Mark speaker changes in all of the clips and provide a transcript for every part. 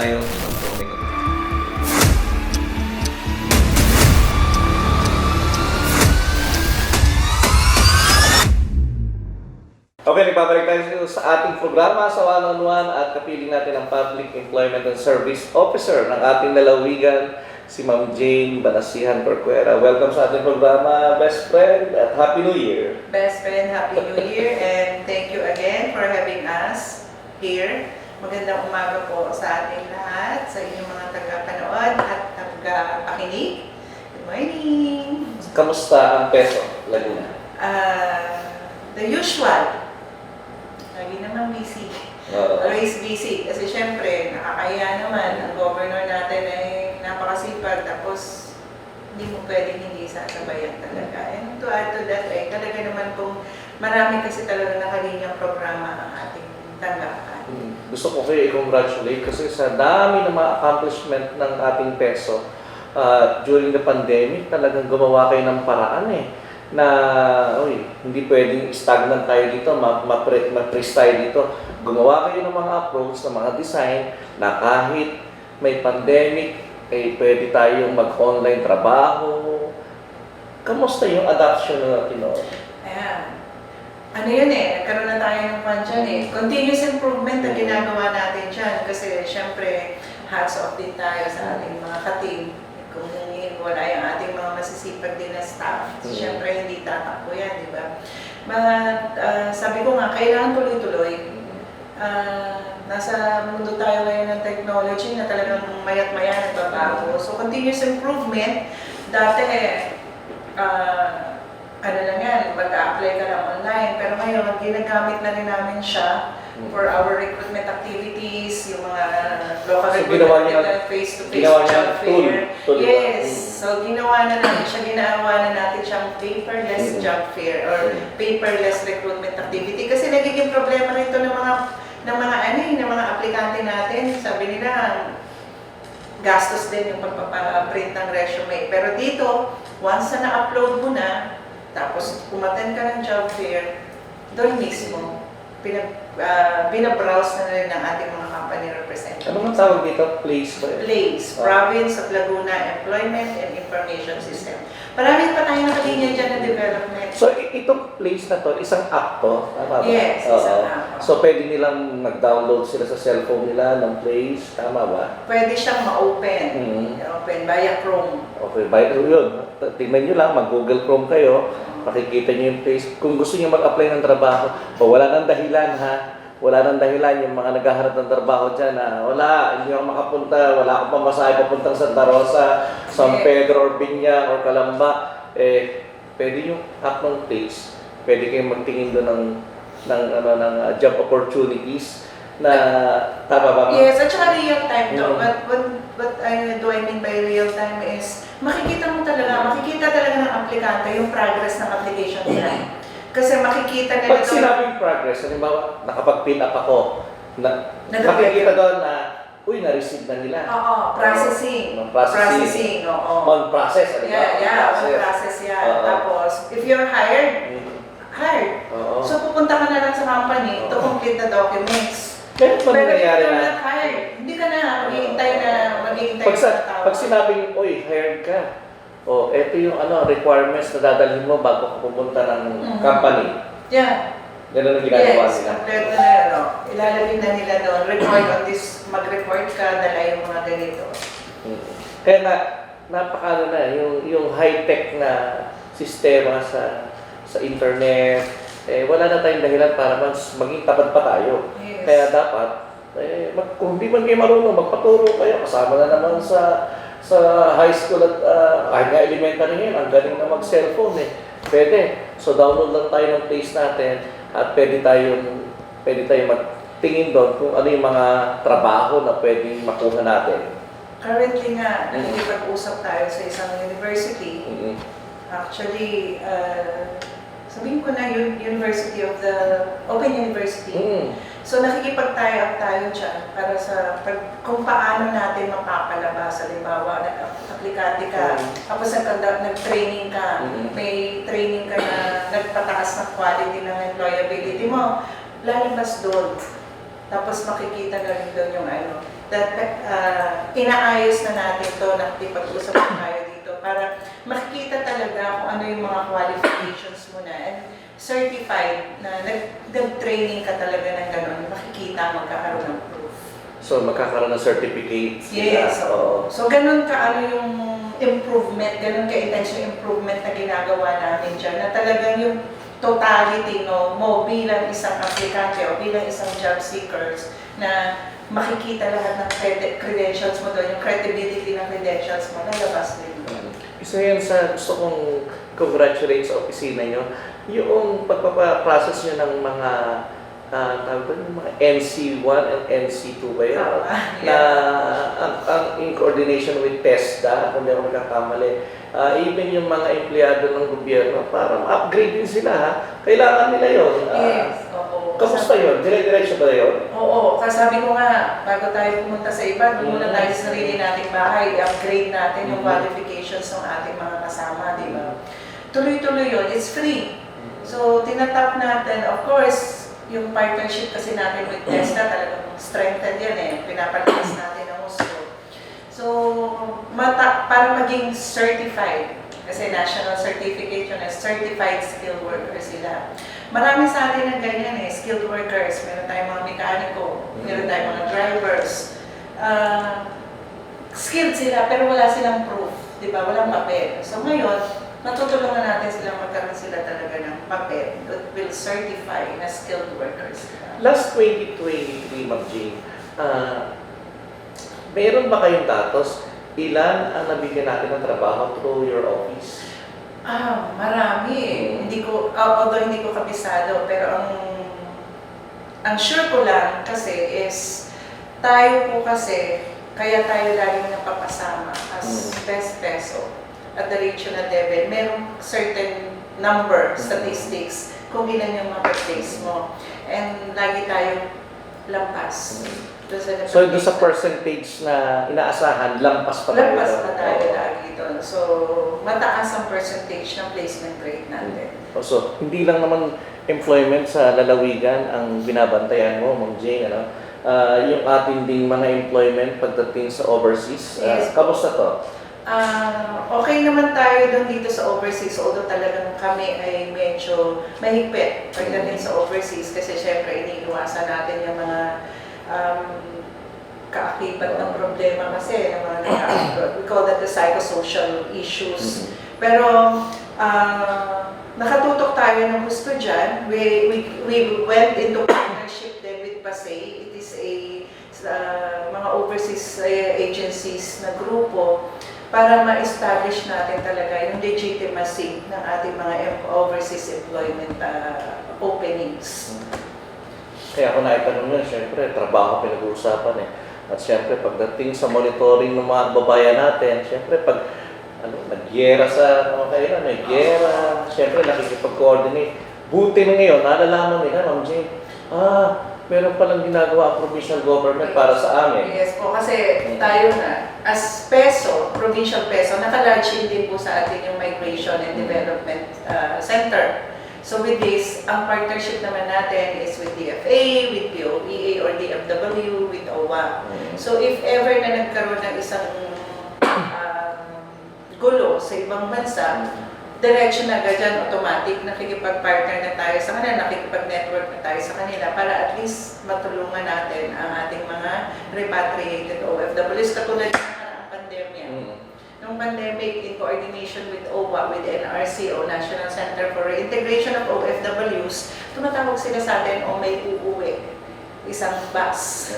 Speaker 1: tayo. Okay, nagbabalik tayo sa ating programa sa one-on-one at kapiling natin ang Public Employment and Service Officer ng ating lalawigan, si Ma'am Jane Banasihan Corcuera. Welcome sa ating programa, best friend, at Happy New Year!
Speaker 2: Best friend, Happy New Year, and thank you again for having us here. Magandang umaga po sa ating lahat, sa inyong mga taga-panood at taga-pakinig. Good morning!
Speaker 1: Kamusta ang Peso, Laguna?
Speaker 2: The usual. Lagi naman busy. Always busy. Kasi syempre, nakakaya naman. Ang governor natin ay napakasipag. Tapos, hindi mo pwedeng hindi sasabayan talaga. And to add to that, ay talaga naman kung marami kasi talaga nakalinyang programa ang ating tanggapan.
Speaker 1: Gusto ko kayo i-congratulate kasi sa dami ng mga accomplishment ng ating Peso during the pandemic, talagang gumawa kayo ng paraan na hindi pwedeng stagnant tayo dito, ma-freeze tayo dito. Gumawa kayo ng mga approach, ng mga design na kahit may pandemic, pwede tayong mag-online trabaho. Kamusta yung adoption natin?
Speaker 2: Ayan. Ano yun nagkaroon na tayo ng pan dyan Continuous improvement ang ginagawa natin dyan. Kasi syempre, hats off din tayo sa ating mga ka-team. Kung wala yung ating mga masisipag din na staff, syempre hindi tatakbo yan, di ba? Sabi ko nga, kailangan tuloy-tuloy. Nasa mundo tayo ngayon ng technology na talagang mayat-maya nagbabago. So, continuous improvement, dati, ano lang yan, mag-a-apply ka lang online. Pero ngayon, ginagamit na rin namin siya for our recruitment activities, yung mga local recruitment, face-to-face job fair. Yes, so ginawa na natin siya, ginawa na natin siyang paperless job fair or paperless recruitment activity. Kasi nagiging problema rito ng mga aplikante natin. Sabi nila, gastos din yung pagpapaprint ng resume. Pero dito, once na na-upload mo na, tapos umattend ka ng job fair, doon mismo, binabrowse na rin ng ating mga company representatives.
Speaker 1: Ano man tawag dito? Place ba yun?
Speaker 2: Place, Province of Laguna Employment and Information System. Marami pa tayo nakalinya dyan na development.
Speaker 1: So, itong place na to, isang app to? Tama ba?
Speaker 2: Yes, isang app.
Speaker 1: So, pwede nilang mag-download sila sa cellphone nila ng place? Tama ba?
Speaker 2: Pwede siyang ma-open. Open via Chrome.
Speaker 1: Okay, yun. Tingnan nyo lang, mag-Google Chrome kayo. Makikita nyo yung place. Kung gusto nyo mag-apply ng trabaho, wala nang dahilan wala nang dahilan yung mga naghahanap ng trabaho dyan wala, hindi ako makapunta, wala akong pamasahe papuntang Santa Rosa, San Pedro or Biña or Calamba, pwede yung app ng place, pwede kayong magtingin doon ng job opportunities na tama ba?
Speaker 2: Yes, at saka real time to. What do I mean by real time is makikita talaga ng aplikante yung progress ng application nila. Kasi makikita nila
Speaker 1: pag sinabing progress, halimbawa, nakapag-fill up ako, makikita doon na, na-receive na nila.
Speaker 2: Oo, processing.
Speaker 1: Processing.
Speaker 2: Oo.
Speaker 1: On process.
Speaker 2: Yeah, on process yan. Tapos, if you're hired. So, pupunta ka na lang sa company to complete the documents.
Speaker 1: Pero
Speaker 2: if
Speaker 1: nangyayari
Speaker 2: you're
Speaker 1: na,
Speaker 2: not hired, hindi ka na maghihintay na tawag.
Speaker 1: pag sinabing, hired ka, ito yung requirements na dadalhin mo bago ka pupunta ng company.
Speaker 2: Yeah.
Speaker 1: Ganun ang ginagawa
Speaker 2: Yes,
Speaker 1: nila.
Speaker 2: kompleto na ilalagay na nila doon. Report on this, mag-report ka, dala yung mga ganito.
Speaker 1: Kaya napakano na, yung high-tech na sistema sa internet, wala na tayong dahilan para maging tapat pa tayo.
Speaker 2: Yes.
Speaker 1: Kaya dapat, kung di man kayo marunong, magpaturo kayo. Kasama na naman sa high school at kahit nga elementary ngayon, ang galing na mag-cellphone Pwede. So download lang tayo ng place natin at pwede tayong magtingin doon kung ano yung mga trabaho na pwedeng makuha natin.
Speaker 2: Currently nga, nakikipag-usap tayo sa isang university. Actually, sabihin ko na University of the Open University. So nakikipag-tie up tayo dyan para sa kung paano natin mapapalabas. Halimbawa, nag-aplikante ka, tapos nag-training ka, may training ka na nagpataas ng quality ng employability mo, lalabas doon. Tapos makikita na rin doon that inaayos na natin to, nakipag-usap na tayo dito para makikita talaga kung ano yung mga qualifications mo na and certified na nag-training ka talaga ng gano'n, makikita magkakaroon ng proof.
Speaker 1: So, magkakaroon ng certificate.
Speaker 2: Yes, oo. So, ganun ka ano yung improvement, ganun ka-intense yung improvement na ginagawa namin dyan, na talagang yung totality mo bilang isang aplikante o bilang isang job seekers na makikita lahat ng credentials mo doon, yung credibility ng credentials mo, nalabas din doon.
Speaker 1: Isa yan sa gusto kong congratulate sa opisina nyo, yung pagpapaprocess nyo ng mga tawag ba, yung mga NC1 and NC2 ba yun? Na in coordination with TESDA, kung di ako magkakamali, even yung mga empleyado ng gobyerno, para ma-upgrade din sila, ha? Kailangan nila yun.
Speaker 2: Yes, oo.
Speaker 1: Kamusta yun? Dire-diretso ba yun?
Speaker 2: Oo, kasabi ko nga, bago tayo pumunta sa iba, muna tayo sa sarili nating bahay, i-upgrade natin yung qualifications ng ating mga kasama, di ba? Tuloy-tuloy yun, it's free. So, tinatap natin, of course, yung partnership kasi natin with TESDA, talagang strengthened yan eh, pinapalakas natin ang gusto. So, para maging certified, kasi national certificate yun, certified skilled worker sila. Marami sa atin na ganyan eh, skilled workers, meron tayong mga mekaniko, meron tayong mga drivers. Skilled sila, pero wala silang proof, di ba? Walang papel. So ngayon, natutulungan natin silang magkaroon sila talaga ng papel that will certify na skilled workers.
Speaker 1: Last 2023, Ma'am Jane, meron ba kayong datos? Ilan ang nabigyan natin ng trabaho through your office?
Speaker 2: Marami eh. Hindi ko, although hindi ko kabisado, pero ang sure ko lang kasi is, tayo po kasi, kaya tayo laging napapasama as best peso at the regional level. Merong certain number, statistics, kung ilan yung mapaplace mo. And lagi tayong lampas.
Speaker 1: So, doon sa percentage na inaasahan, lampas pa tayo.
Speaker 2: Lampas pa tayo lagi doon. So, mataas ang percentage ng placement rate natin.
Speaker 1: So, hindi lang naman employment sa lalawigan ang binabantayan mo, Ma'am Jane, ano? Yung ating ding mga employment pagdating sa overseas.
Speaker 2: Yes.
Speaker 1: Kamusta to?
Speaker 2: Okay naman tayo doon dito sa overseas, although talagang kami ay medyo mahigpit pagdating sa overseas kasi syempre iniiwasan natin yung mga kaakibat ng problema kasi ng mga nag-abroad. We call that the psychosocial issues. Pero nakatutok tayo ng gusto dyan. We went into partnership then with PASEI. It is mga overseas agencies na grupo para ma-establish natin talaga yung legitimacy ng ating mga overseas employment openings.
Speaker 1: Kaya ako naitanong yun, syempre, trabaho pinag-uusapan eh. At syempre, pagdating sa monitoring ng mga babayan natin, syempre, pag nag-gyera sa kailan, may gyera, syempre, nakikipag-coordinate. Buti na ngayon, nalalaman nila, Ma'am Jane, meron palang ginagawa ang provincial government para sa amin.
Speaker 2: Yes po, kasi tayo na, as peso, provincial peso, naka-lodge din po sa atin yung Migration and Development Center. So with this, ang partnership naman natin is with DFA, with POEA or DFW, with OWA. So if ever na nagkaroon ng isang gulo sa ibang bansa, diretso na agad dyan, automatic, nakikipag-partner na tayo sa kanila, nakikipag-network na tayo sa kanila para at least matulungan natin ang ating mga repatriated OFWs katulad ng pandemya. Nung pandemic, in coordination with OWA, with NRC o National Center for Reintegration of OFWs, tumatawag sila sa atin o may uuwi, isang bus.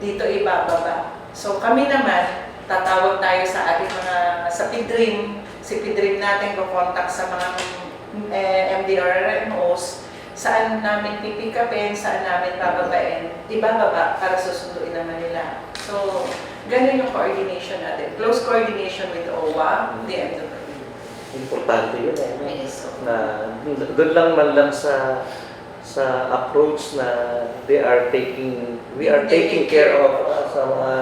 Speaker 2: Dito ibababa. So kami naman, tatawag tayo sa ating mga, sa PDRIM, si PDRIM natin ko-contact sa mga MDRMOs, saan namin pipikapin, saan namin bababain, ibababa para susunduin naman nila. So, ganun yung coordination natin. Close coordination with OWA, DFW.
Speaker 1: Importante yun eh.
Speaker 2: Yes.
Speaker 1: Na doon lang man lang sa approach na we are taking care of sa mga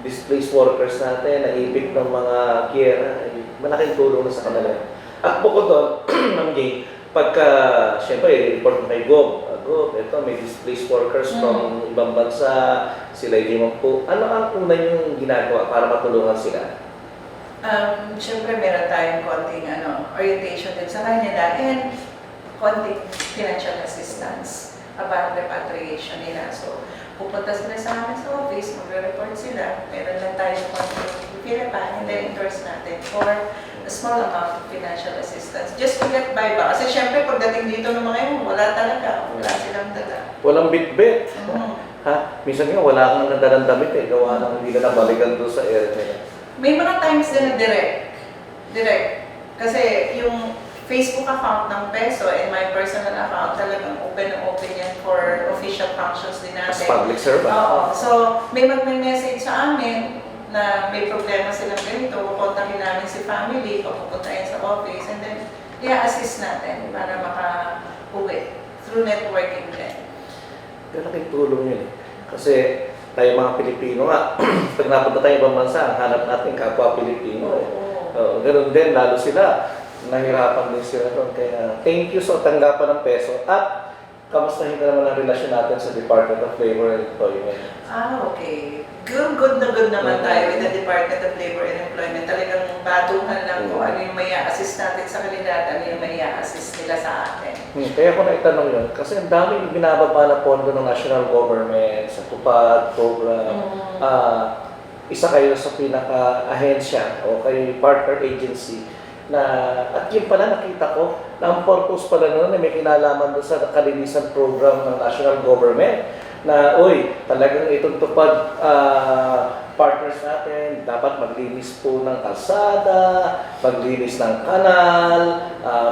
Speaker 1: displaced workers natin, naibig ng mga gyera, malaking tulong na sa kanila. At bukod doon, Ma'am Jane, pagka, siyempre, report mo kay Gob, Group. Ito, may displaced workers from ibang bansa. Sila hindi mo po. Ano ang una yung ginagawa para matulungan sila?
Speaker 2: Siyempre, meron tayong konting orientation din sa kanila and konting financial assistance about repatriation nila. So, pupunta sila sa amin sa office, magre-report sila. Meron lang tayong konting pilipan and then endorse natin for a small amount of financial assistance. Just to get by ba? Kasi syempre, pagdating dito ng mga yun, wala talaga. Wala silang dala.
Speaker 1: Walang bit-bit. Ha? Minsan nga, wala kang nadalang damit eh. Gawa nang hindi na nabalikan doon sa area nila.
Speaker 2: May mga times din na direct. Kasi yung Facebook account ng Peso and my personal account talagang open yan for official functions din
Speaker 1: As
Speaker 2: natin.
Speaker 1: public servant.
Speaker 2: Oo. So, may mag-message sa amin na may problema silang ganito, kukontakin namin si family, papupuntahin sa office, and then i-assist natin para maka-uwi through networking din.
Speaker 1: Pero laking tulong yun eh. Kasi tayo mga Pilipino nga, pag napunta tayo ibang bansa, hanap natin kapwa Pilipino eh. Ganun din, lalo sila, nahirapan din sila doon. Kaya thank you sa tanggapan ng Peso at kamustahin ka naman ang relasyon natin sa Department of Labor and Employment.
Speaker 2: Okay. Good naman tayo with the Department of Labor and Employment. Talagang batuhan lang kung ano yung may assist natin sa kanila at ano yung may assist nila sa atin.
Speaker 1: Kaya ko naitanong yun, kasi ang daming binababa na pondo ng national government sa TUPAD program. Isa kayo sa pinaka-ahensya o kay partner agency na, at yun pala nakita ko, na ang purpose pala noon ay may kinalaman doon sa kalinisan program ng national government na, talagang itong TUPAD partners natin, dapat maglinis po ng kalsada, maglinis ng kanal,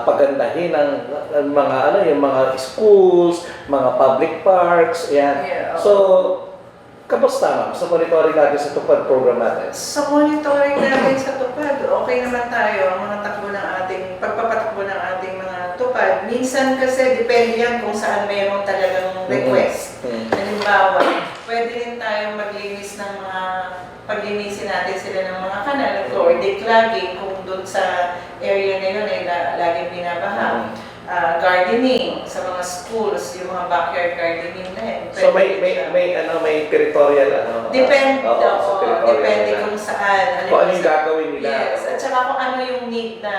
Speaker 1: pagandahin ng mga yung mga schools, mga public parks, yan.
Speaker 2: Yeah.
Speaker 1: So, kamusta ma'am sa monitoring natin sa TUPAD program natin?
Speaker 2: Sa monitoring natin sa TUPAD, okay naman tayo ang mga pagpapatakbo ng ating mga TUPAD. Minsan kasi depende yan kung saan mayroong talagang request. Halimbawa, pwede rin tayong maglinis ng paglinisin natin sila ng mga kanal or declogging kung doon sa area na yun ay laging binabaha. Gardening sa mga schools, yung mga backyard gardening na yun.
Speaker 1: So may territorial
Speaker 2: Depende,
Speaker 1: sa territorial
Speaker 2: depende
Speaker 1: nila.
Speaker 2: kung saan.
Speaker 1: Kung ano yung gagawin nila.
Speaker 2: Yes, at saka kung ano yung need na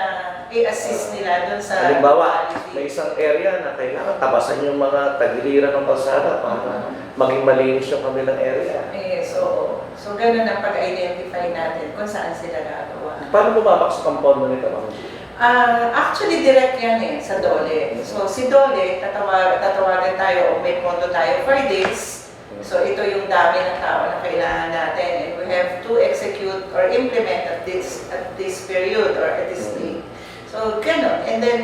Speaker 2: i-assist nila doon sa
Speaker 1: halimbawa,
Speaker 2: quality.
Speaker 1: may isang area na kailangan tabasan yung mga tagiliran ng kalsada para maging malinis yung kanilang area.
Speaker 2: So ganun ang pag-identify natin kung saan sila gagawa.
Speaker 1: Paano bumabak sa compound mo nito, ma'am?
Speaker 2: Actually, direct yan sa DOLE. So, si DOLE, tatawagan tayo o may pondo tayo for this. So, ito yung dami ng tao na kailangan natin. And we have to execute or implement at this period or at this date. So, ganun. And then,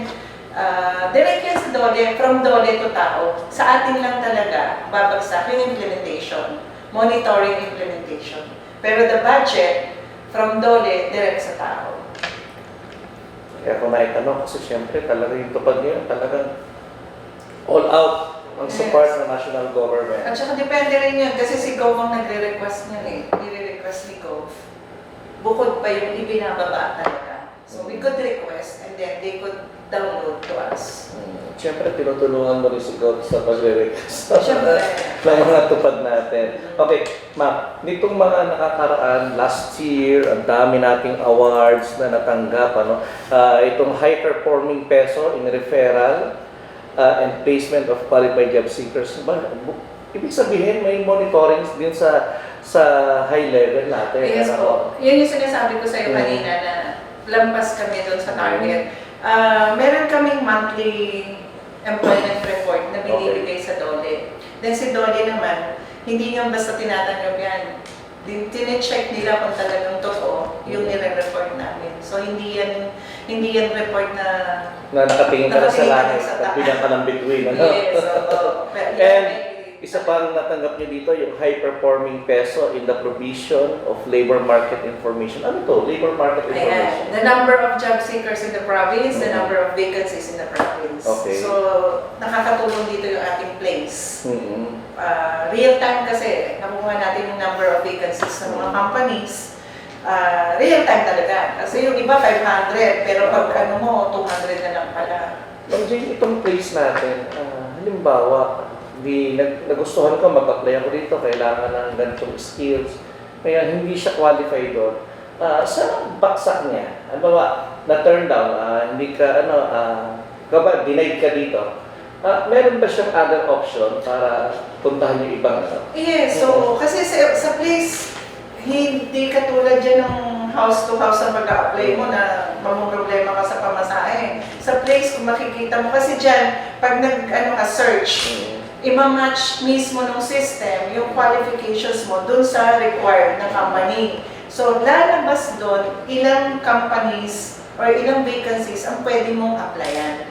Speaker 2: direct yan sa DOLE, from DOLE to tao. Sa atin lang talaga, babagsak yung implementation, monitoring implementation. Pero the budget, from DOLE, direct sa tao.
Speaker 1: Kaya kung naitanong, kasi siyempre talaga yung TUPAD ngayon, talagang all out ang support ng national government.
Speaker 2: At saka depende rin yun, kasi si Gov ang nagre-request niyan eh. Nire-request ni Gov. Bukod pa yung ibinababa talaga. So we could request and then they could download to us.
Speaker 1: Siyempre, tinutulungan mo rin si God sa pag-request
Speaker 2: Siyempre.
Speaker 1: ng mga tupad natin. Okay, ma'am, nitong mga nakakaraan, last year, ang dami nating awards na natanggap. Itong high-performing peso in referral and placement of qualified job seekers. Ibig sabihin, may monitoring din sa high level natin.
Speaker 2: Yes po. Yun yung sinasabi ko sa iyo kanina na lampas kami doon sa target. Meron kaming monthly employment report na binibigay sa DOLE. Then si DOLE naman, hindi nyo basta tinatanggap yan. Tine-check nila kung talagang totoo yung nire-report namin. So hindi yan report na
Speaker 1: nakatingin ka na sa langit at bilang ka ng bituin.
Speaker 2: Yes.
Speaker 1: And isa pang natanggap niyo dito, yung high-performing peso in the provision of labor market information. Ano to? Labor market information?
Speaker 2: Ayan. The number of job seekers in the province, the number of vacancies in the province.
Speaker 1: Okay.
Speaker 2: So, nakakatulong dito yung ating place. Real time kasi, nakuha natin yung number of vacancies ng mga companies. Real time talaga. Kasi yung iba 500, pero pag 200 na lang pala.
Speaker 1: Ma'am Jane, itong place natin, halimbawa, nagustuhan ko, mag-apply ako dito, kailangan ng ganitong skills, kaya hindi siya qualified doon. Saan ang baksak niya? Halimbawa, na-turn down, hindi ka, denied ka dito. Meron ba siyang other option para puntahan yung ibang
Speaker 2: Yes, so kasi sa place, hindi katulad dyan ng house to house ang pag-a-apply mo na mamumroblema ka sa pamasahe. Sa place, kung makikita mo, kasi dyan, pag search, ima-match mismo ng system yung qualifications mo dun sa required na company. So, lalabas doon ilang companies or ilang vacancies ang pwede mong applyan.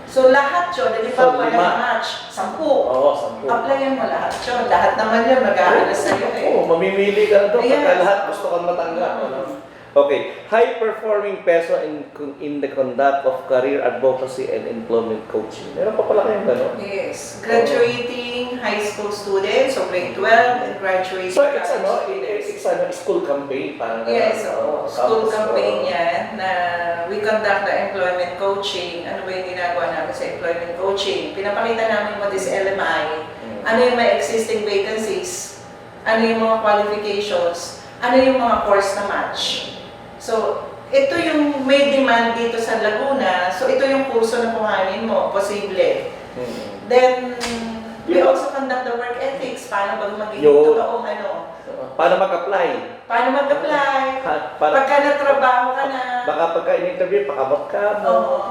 Speaker 2: So, lahat yun, di ba, pala match? 10.
Speaker 1: Oo, 10.
Speaker 2: Applyan mo lahat yun. Lahat naman yun, mag-aaral sa'yo eh.
Speaker 1: Oo, mamimili ka na doon pagka
Speaker 2: Yes.
Speaker 1: lahat gusto kang matanggap. Okay, high-performing peso in the conduct of career advocacy and employment coaching. Meron pa pala kayong gano'n?
Speaker 2: Yes. Graduating high school students, so grade 12 and graduating
Speaker 1: So, it's
Speaker 2: college students.
Speaker 1: school campaign, parang
Speaker 2: Yes, school
Speaker 1: campus,
Speaker 2: campaign yan na we conduct the employment coaching. Ano ba yung ginagawa namin sa employment coaching? Pinapakita namin what is LMI, ano yung may existing vacancies, ano yung mga qualifications, ano yung mga course na match. So, ito yung may demand dito sa Laguna, so ito yung kurso na kuhanin mo, posible. Then, we also conduct the work ethics, paano ba maging totoong
Speaker 1: Paano mag-apply?
Speaker 2: paano mag-apply, pagka natrabaho ka na,
Speaker 1: Baka pagka in-interview, pakabot ka.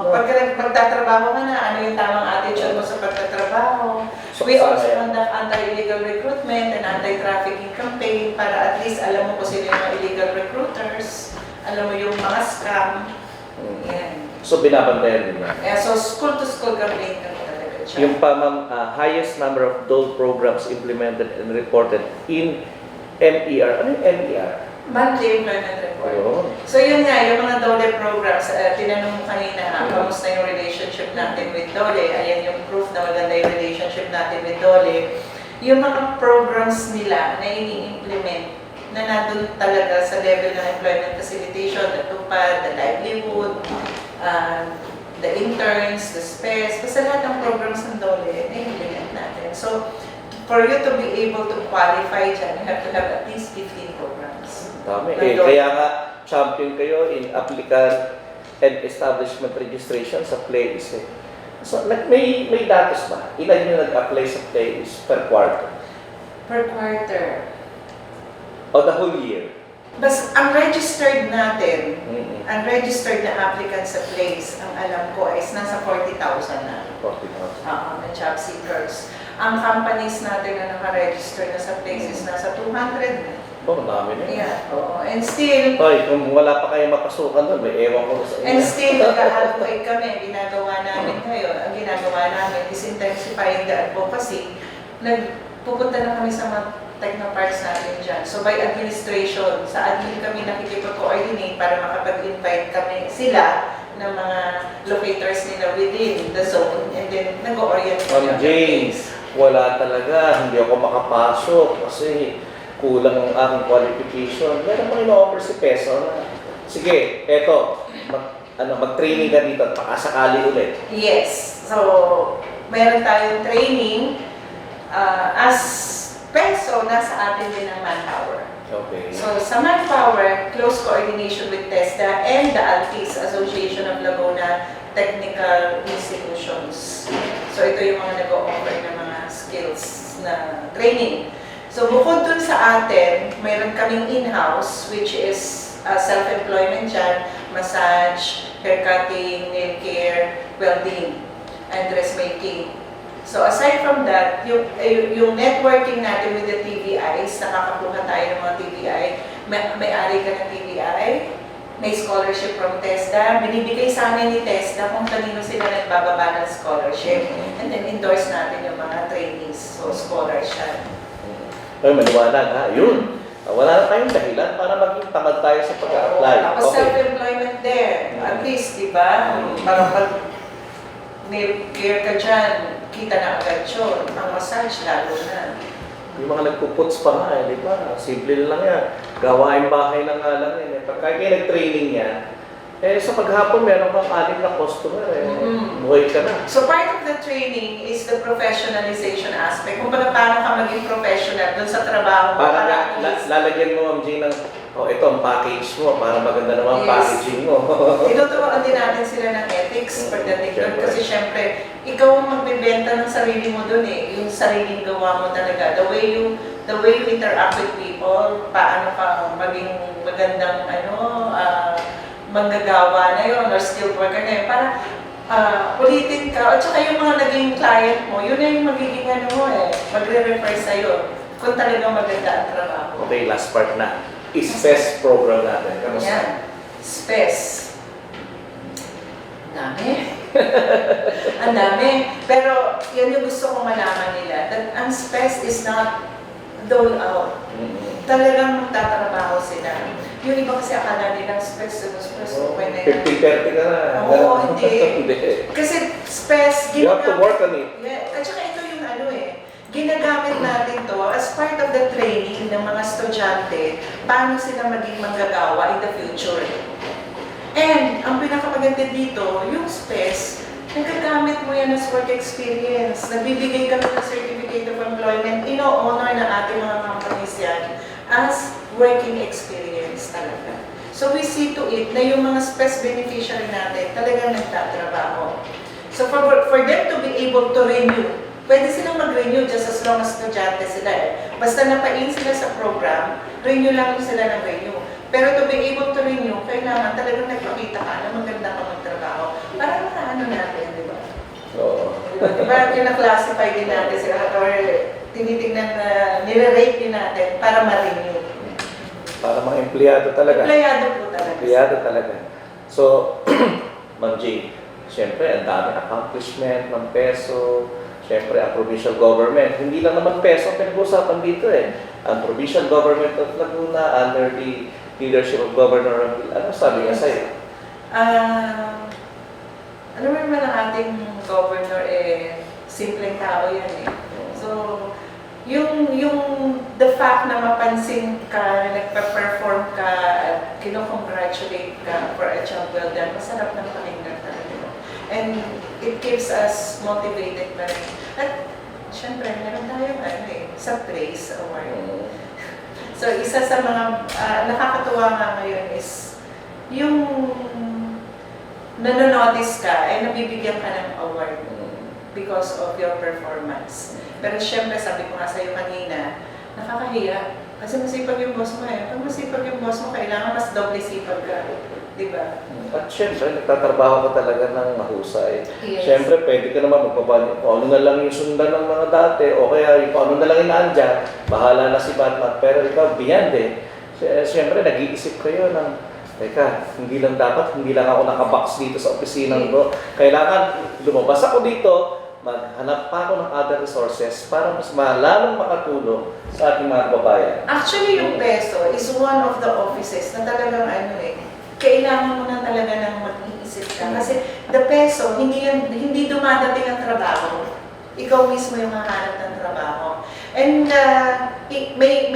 Speaker 2: pagka magtatrabaho ka na, ano yung tamang attitude mo sa pagtatrabaho.
Speaker 1: So,
Speaker 2: We also
Speaker 1: sana yan.
Speaker 2: conduct anti-illegal recruitment and anti-trafficking campaign para at least alam mo kung sino yung mga illegal recruiters, alam mo yung mga scam. Yan.
Speaker 1: So, binabantayan din yan.
Speaker 2: So, school-to-school campaign kami talaga siya.
Speaker 1: Yung highest number of DOLE programs implemented and reported in MER. Ano yung MER?
Speaker 2: Monthly Employment Report.
Speaker 1: Ayun.
Speaker 2: So yun nga, yung mga DOLE programs, tinanong mo kanina, kamusta yung relationship natin with DOLE? Ayan yung proof na maganda yung relationship natin with DOLE. Yung mga programs nila na ini-implement na nandun talaga sa level ng employment facilitation, the TUPAD, the livelihood, the interns, the SPES, basta lahat ng programs ng DOLE na implement natin. So, for you to be able to qualify dyan, you have to have at least 15 programs.
Speaker 1: Dami. Kaya nga, champion kayo in applicant and establishment registration sa PLAYS. So, may datos ba? Ilan yung nag-apply sa PLAYS per quarter?
Speaker 2: Per quarter.
Speaker 1: O the whole year?
Speaker 2: Bas, ang registered natin,
Speaker 1: Mm-hmm.
Speaker 2: ang registered na applicant sa place, ang alam ko is nasa 40,000 na.
Speaker 1: 40,000.
Speaker 2: Na job seekers. Ang companies natin na naka-register na sa place is nasa 200 na.
Speaker 1: Oh, dami na.
Speaker 2: Yeah, oo. And still,
Speaker 1: Hoy, kung wala pa kayo mapasukan doon, may ewan ko sa inyo.
Speaker 2: and still, nag-advocate kami, ginagawa namin ngayon, ang ginagawa namin is intensifying the advocacy. Pupunta na kami sa mga technoparks natin dyan. So by administration, sa admin kami nakikipag-coordinate para makapag-invite kami sila ng mga locators nila within the zone and then nag-orient kami.
Speaker 1: Ma'am James, wala talaga. Hindi ako makapasok kasi kulang ang aking qualification. Meron pang ino-offer si Peso na, sige, eto, mag-training ka dito at pakasakali ulit.
Speaker 2: Yes. So, meron tayong training as Peso, nasa atin din ang manpower.
Speaker 1: Okay.
Speaker 2: So, sa manpower, close coordination with TESDA and the ALTIS, Association of Laguna Technical Institutions. So, ito yung mga nag-o-offer ng mga skills na training. So, bukod dun sa atin, mayroon kaming in-house, which is self-employment dyan, massage, haircutting, nail care, welding, and dressmaking. So aside from that, yung networking natin with the TVIs, nakakakuha tayo ng mga TVI, may-ari ka ng TVI, may scholarship from TESDA, binibigay sa amin ni TESDA kung kanino sila nagbababa ng scholarship, and then endorse natin yung mga trainees, so scholarship.
Speaker 1: Ay, maliwanag ha. Yun. Wala na tayong dahilan para maging tamad tayo sa pag-apply.
Speaker 2: Tapos self-employment there, at least, di ba? Parang pag nail care ka dyan, kita na agad yun. Ang massage, lalo na.
Speaker 1: Yung mga nagpuputs pa nga, di ba? Simple lang yan. Gawain bahay lang nga lang yan. Pagka kayo nag-training yan, Sa paghapon, meron kang 6 na customer, buhay ka na.
Speaker 2: So part of the training is the professionalization aspect. Kung paano ka maging professional dun sa trabaho mo.
Speaker 1: Para lalagyan mo, Ma'am Jane, ng, ito ang package mo, para maganda naman ang
Speaker 2: Yes.
Speaker 1: packaging mo.
Speaker 2: Tinuturuan din natin sila ng ethics pagdating doon. Kasi syempre, ikaw ang magbibenta ng sarili mo doon Yung sariling gawa mo talaga. The way you interact with people, paano ka maging magandang manggagawa na yun or skilled worker na yun. Para ulitin ka. At saka yung mga naging client mo, yun na yung magiging magre-refer sa'yo. Kung talagang maganda ang trabaho.
Speaker 1: Okay, last part na. SPES program natin. Kamusta?
Speaker 2: Yan. SPES. Ang dami. Ang dami. Pero yan yung gusto kong malaman nila. That ang SPES is not dole out. Talagang magtatrabaho sila. Yung iba kasi akala nilang SPES, okay na yan.
Speaker 1: 50-30 ka na.
Speaker 2: Oo, hindi. Kasi SPES,
Speaker 1: You have to work on it.
Speaker 2: Yeah. At saka ito yung ginagamit natin to as part of the training ng mga estudyante, paano sila maging manggagawa in the future. And ang pinakamaganda dito, yung SPES, nagagamit mo yan as work experience. Nagbibigay kami ng Certificate of Employment, ino-honor ng ating mga companies yan as working experience talaga. So we see to it na yung mga SPES beneficiary natin talagang nagtatrabaho. So for them to be able to renew, pwede silang mag-renew just as long as estudyante sila Basta napain sila sa program, renew lang sila ng renew. Pero to be able to renew, kailangan talagang nagpakita ka na maganda ka magtrabaho. Para natin, di ba?
Speaker 1: Oo.
Speaker 2: Diba, kinaklasify din natin sila or tinitingnan na nire-rate din natin para ma-renew.
Speaker 1: Para mga empleyado talaga.
Speaker 2: Empleyado po talaga.
Speaker 1: Empleyado talaga. So, Ma'am Jane, siyempre, ang dami accomplishment ng peso. Siyempre, ang provincial government, hindi lang naman peso ang pinag-uusapan dito Ang provincial government of Laguna under the leadership of Governor Ramil. Ano sabi niya sa'yo?
Speaker 2: Ano naman ang ating governor simpleng tao yan So, the fact na mapansin ka, nagpa-perform ka, at kino-congratulate ka for a job well done, masarap ng pakinggan talaga. And it keeps us motivated pa rin. At syempre, meron tayong sa praise award. So, isa sa mga nakakatuwa nga ngayon is yung nanonotice ka, nabibigyan ka ng award because of your performance. Pero syempre, sabi ko nga sa'yo kanina, nakakahiya. Kasi masipag yung boss mo Pag masipag yung boss mo, kailangan mas doble sipag ka. Diba?
Speaker 1: At syempre, nagtatrabaho ka talaga ng mahusay.
Speaker 2: Yes.
Speaker 1: Syempre, pwede ka naman magpapalit kung ano na lang yung sundan ng mga dati o kaya yung kung ano na lang yung naandyan, bahala na si Batman. Pero ikaw, beyond Syempre, nag-iisip kayo ng, teka, hindi lang ako nakabox dito sa opisinang ko. Kailangan lumabas ako dito, maghanap pa ako ng other resources para mas lalong makatulong sa ating mga kababayan.
Speaker 2: Actually, yung peso is one of the offices na talagang kailangan mo na talaga ng mag-iisip ka. Kasi the peso, hindi dumadating ang trabaho. Ikaw mismo yung hahanap ng trabaho. And may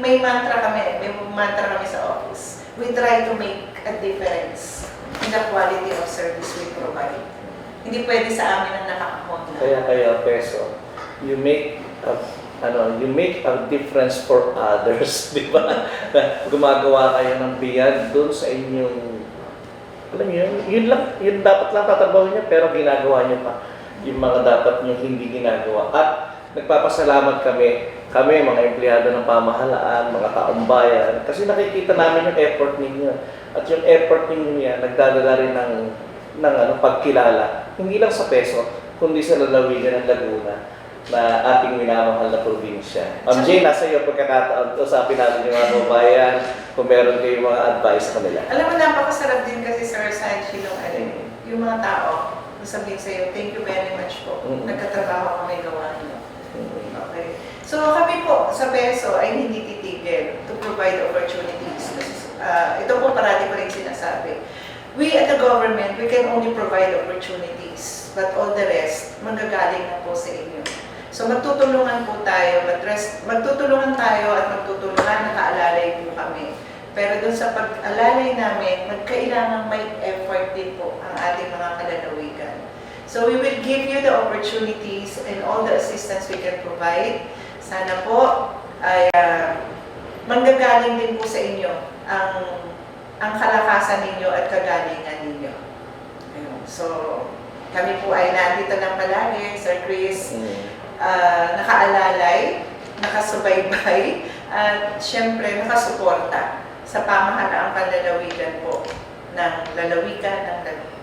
Speaker 2: mantra kami sa office. We try to make a difference in the quality of service we provide. Hindi pwede sa amin ang nakakahon na.
Speaker 1: Kaya peso, you make a difference for others, di ba? Gumagawa kayo ng biyag doon sa inyong, alam niyo, yun dapat lang tatrabaho niya, pero ginagawa niyo pa yung mga dapat niyo hindi ginagawa. At nagpapasalamat kami mga empleyado ng pamahalaan, mga taong bayan, kasi nakikita namin yung effort ninyo. At yung effort ninyo yan, nagdadala rin ng pagkilala, hindi lang sa peso, kundi sa lalawigan ng Laguna na ating minamahal na probinsya. Ma'am Jane, nasa iyo pagkakataon to, sabi natin yung mga kabayan, kung meron kayong mga advice sa kanila.
Speaker 2: Alam mo, napakasarap din kasi Sir Sanchi yung mga tao, sabihin sa'yo, thank you very much po. Nagkatrabaho kami gawa niyo. Okay. So kami po sa peso ay hindi titigil to provide opportunities. Ito po parati ko rin sinasabi. We at the government, we can only provide opportunities, but all the rest, manggagaling na po sa inyo. So magtutulungan po tayo, magtutulungan tayo at magtutulungan, nakaalalay po kami Pero doon sa pag-alalay namin, magkailangan may effort din po ang ating mga kalalawigan. So we will give you the opportunities and all the assistance we can provide. Sana po ay manggagaling din po sa inyo ang kalakasan ninyo at kagalingan ninyo. Ayun. So kami po ay nandito lang palagi, Sir Chris, nakaalalay, nakasubaybay, at syempre nakasuporta sa pamahalaang panlalawigan po ng lalawigan ng lalawigan.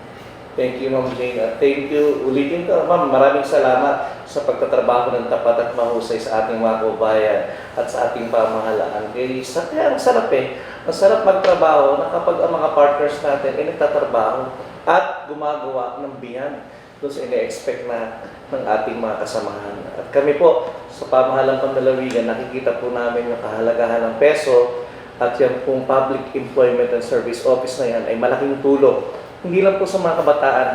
Speaker 1: Thank you, Ma'am Jane. At thank you. Ulitin ko, Ma'am, maraming salamat sa pagtatrabaho ng tapat at mahusay sa ating mga kababayan at sa ating pamahalaan. Kaya ang sarap Ang sarap magtrabaho na kapag ang mga partners natin ay nagtatrabaho at gumagawa ng beyond doon sa ina-expect na ng ating mga kasamahan. At kami po, sa pamahalang panlalawigan, nakikita po namin yung kahalagahan ng peso at yung pong Public Employment and Service Office na yan ay malaking tulong. Hindi lang po sa mga kabataan,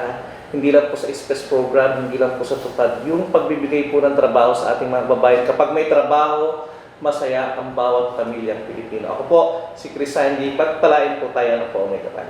Speaker 1: hindi lang po sa SPES program, hindi lang po sa tutad. Yung pagbibigay po ng trabaho sa ating mga babayan. Kapag may trabaho, masaya ang bawat pamilyang Pilipino. Ako po, si Chris Sandy. Pagpalain po tayo ng po may kapal.